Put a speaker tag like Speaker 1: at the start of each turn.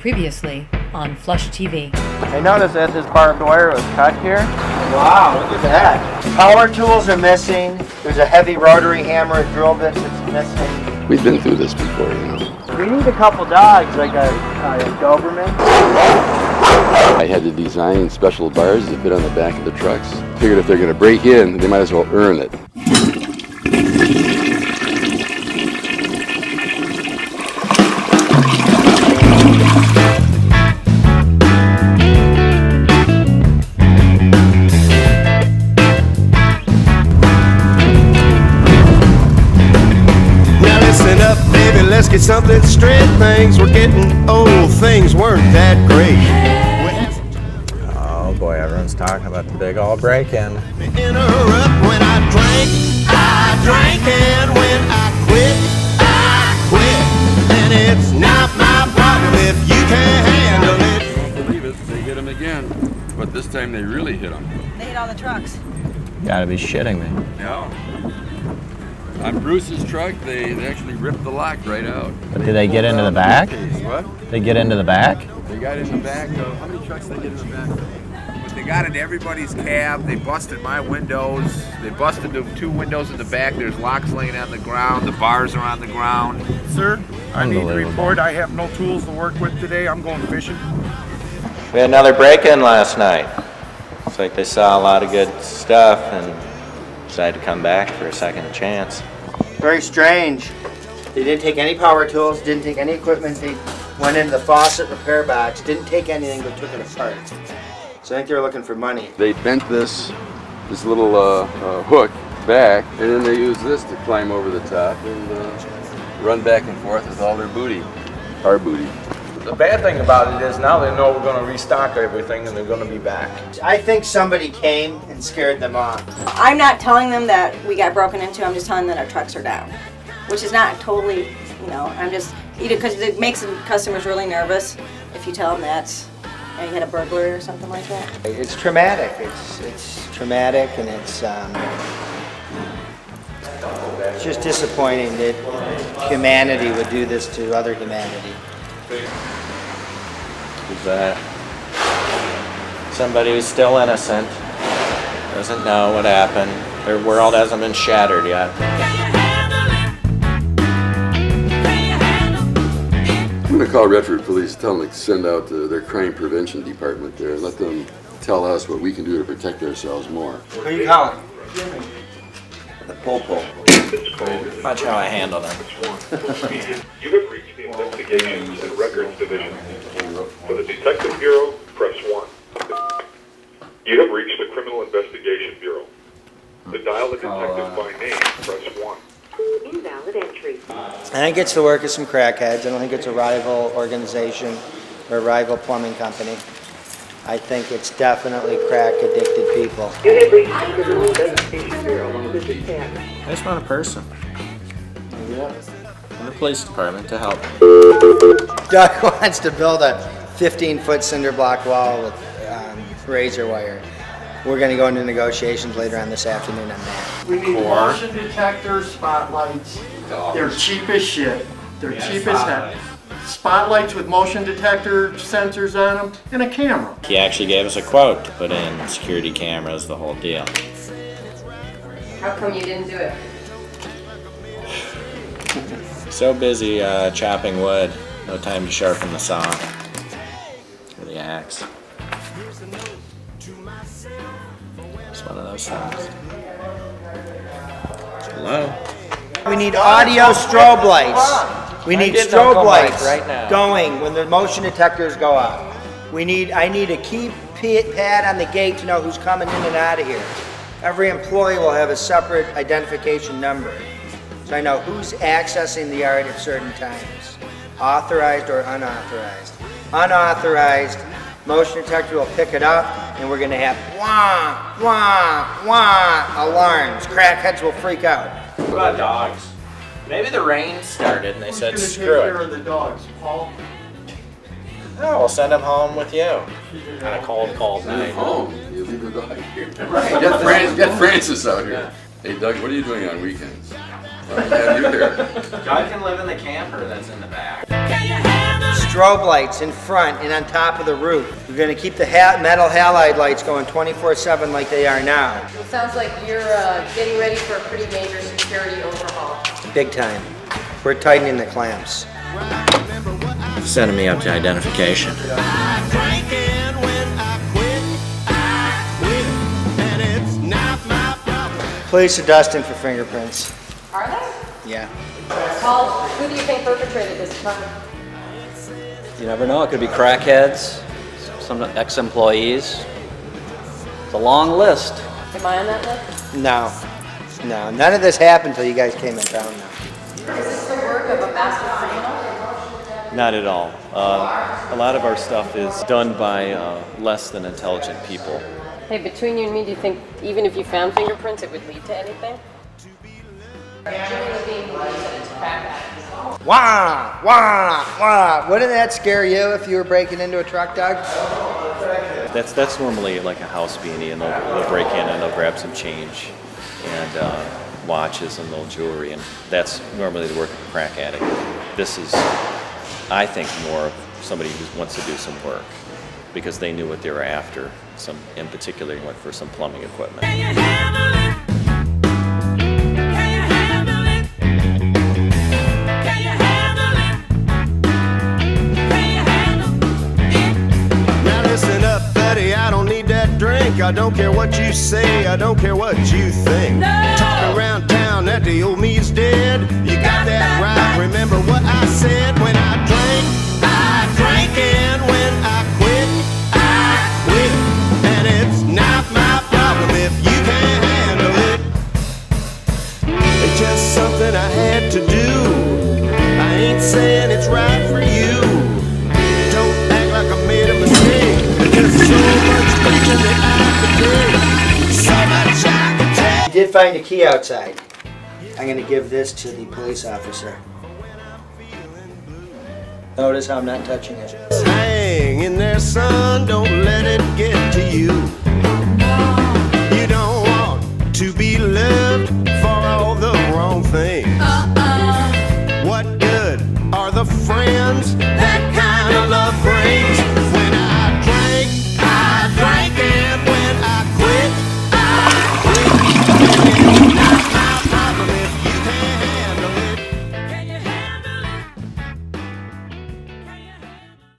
Speaker 1: Previously on Flush TV.
Speaker 2: I noticed that this barbed wire was cut here. Wow, look at that. Power tools are missing. There's a heavy rotary hammer and drill bit that's missing.
Speaker 3: We've been through this before, you know.
Speaker 2: We need a couple dogs, like a Doberman.
Speaker 3: I had to design special bars that fit on the back of the trucks. Figured if they're going to break in, they might as well earn it.
Speaker 4: Let's get something straight. Things were getting old. Things weren't that great.
Speaker 5: Oh boy, everyone's talking about the big old break-in.
Speaker 4: Interrupt when I drank, and when I quit. And it's not my problem if you can't handle it.
Speaker 3: You won't believe it, they hit him again. But this time they really hit him.
Speaker 6: They hit all the trucks.
Speaker 5: You gotta be shitting me.
Speaker 3: No. On Bruce's truck, they actually ripped the lock right out.
Speaker 5: But did they get into the back?
Speaker 3: What?
Speaker 5: They get into the back?
Speaker 3: They got in the back. How many trucks did they get in the back?
Speaker 7: But they got into everybody's cab. They busted my windows. They busted the two windows in the back. There's locks laying on the ground. The bars are on the ground.
Speaker 8: Sir, I need to report I have no tools to work with today. I'm going fishing.
Speaker 2: We had another break-in last night. It's like they saw a lot of good stuff and decided to come back for a second chance. Very strange. They didn't take any power tools, didn't take any equipment. They went into the faucet repair box, didn't take anything but took it apart. So I think they were looking for money.
Speaker 3: They bent this little hook back, and then they used this to climb over the top and run back and forth with all their booty, our booty.
Speaker 9: The bad thing about it is now they know we're going to restock everything and they're going to be back.
Speaker 2: I think somebody came and scared them off.
Speaker 6: I'm not telling them that we got broken into, I'm just telling them that our trucks are down. Which is not totally, I'm just, because it makes the customers really nervous if you tell them that you had a burglary or something like that.
Speaker 2: It's traumatic. It's traumatic, and it's just disappointing that humanity would do this to other humanity. Who's that? Somebody who's still innocent, doesn't know what happened. Their world hasn't been shattered yet.
Speaker 3: I'm going to call Redford Police, tell them to send out their crime prevention department there and let them tell us what we can do to protect ourselves more.
Speaker 2: Who are you calling? The Popo. Watch how I handle them.
Speaker 10: You have reached the Investigations and Records Division. For the Detective Bureau, press 1. You have reached the Criminal Investigation Bureau. To dial the detective by name, press 1. Invalid entry.
Speaker 2: I think it's the work of some crackheads. I don't think it's a rival organization or a rival plumbing company. I think it's definitely crack-addicted people.
Speaker 5: I just want a person in the police department to help.
Speaker 2: Doug wants to build a 15-foot cinder block wall with razor wire. We're going to go into negotiations later on this afternoon on that.
Speaker 8: We need motion detector spotlights. They're cheap as shit. They're cheap as heck. Spotlights with motion detector sensors on them, and a camera.
Speaker 2: He actually gave us a quote to put in security cameras, the whole deal.
Speaker 6: How come you didn't do it?
Speaker 2: So busy chopping wood, no time to sharpen the saw or the axe. It's one of those things. Hello? We need audio strobe lights. We need strobe lights right now going when the motion detectors go off. I need a key pad on the gate to know who's coming in and out of here. Every employee will have a separate identification number, so I know who's accessing the yard at certain times, authorized or unauthorized. Unauthorized, motion detector will pick it up, and we're going to have wah, wah, wah alarms. Crackheads will freak out.
Speaker 5: What about dogs? Maybe the rain started and they said, screw it.
Speaker 8: Who's going to take care of the dogs, Paul?
Speaker 5: Oh, we'll send them home with you. On a cold night.
Speaker 3: Home. You leave the dog here. Right. Get Francis out here. Yeah. Hey, Doug, what are you doing on weekends? Have you here?
Speaker 5: Doug can live in the camper that's in the back.
Speaker 2: strobe lights in front and on top of the roof. We're gonna keep the metal halide lights going 24/7 like they are now.
Speaker 11: It sounds like you're getting ready for a pretty major security overhaul.
Speaker 2: Big time. We're tightening the clamps.
Speaker 5: Sending me up to identification.
Speaker 2: Police are dusting for fingerprints.
Speaker 11: Are they?
Speaker 2: Yeah.
Speaker 11: Paul, who do you think perpetrated this crime?
Speaker 12: You never know, it could be crackheads, some ex-employees. It's a long list.
Speaker 11: Am I on that list?
Speaker 2: No. No, none of this happened until you guys came in town now.
Speaker 11: Is this the work of a master criminal?
Speaker 13: Not at all. A lot of our stuff is done by less than intelligent people.
Speaker 11: Hey, between you and me, do you think even if you found fingerprints, it would lead to anything? Jimmy Levine believes that it's crack addicts.
Speaker 2: Wah! Wah! Wah! Wouldn't that scare you if you were breaking into a truck, Doug?
Speaker 13: That's normally like a house beanie, and they'll break in and they'll grab some change and watches and little jewelry, and that's normally the work of a crack addict. This is, I think, more of somebody who wants to do some work because they knew what they were after. Some, in particular, he went for some plumbing equipment.
Speaker 4: I don't care what you say, I don't care what you think. No! Talking around town that the old me is dead. You got that right. Remember what I said when I drank, and when I quit, and it's not my problem if you can't handle it. It's just something I had to do. I ain't saying it's right for you. Don't act like I made a mistake. There's so much reason that
Speaker 2: I did find a key outside. I'm going to give this to the police officer. Notice how I'm not touching it.
Speaker 4: Hang in there, son, don't let it get to you. You don't want to be loved.